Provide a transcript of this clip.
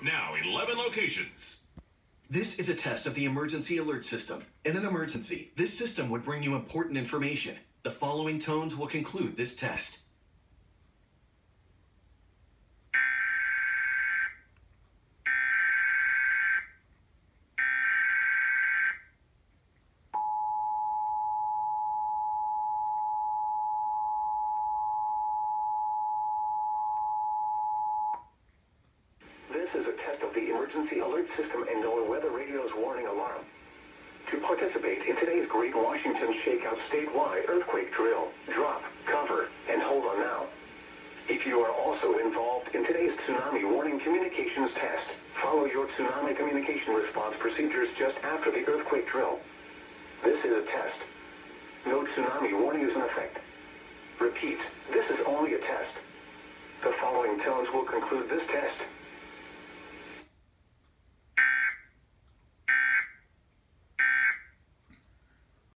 Now 11 locations. This is a test of the emergency alert system. In an emergency, this system would bring you important information. The following tones will conclude this test. This is a test of the emergency alert system and NOAA Weather Radio's warning alarm. To participate in today's Great Washington Shakeout statewide earthquake drill, drop, cover, and hold on now. If you are also involved in today's tsunami warning communications test, follow your tsunami communication response procedures just after the earthquake drill. This is a test. No tsunami warning is in effect. Repeat, this is only a test. The following tones will conclude this test.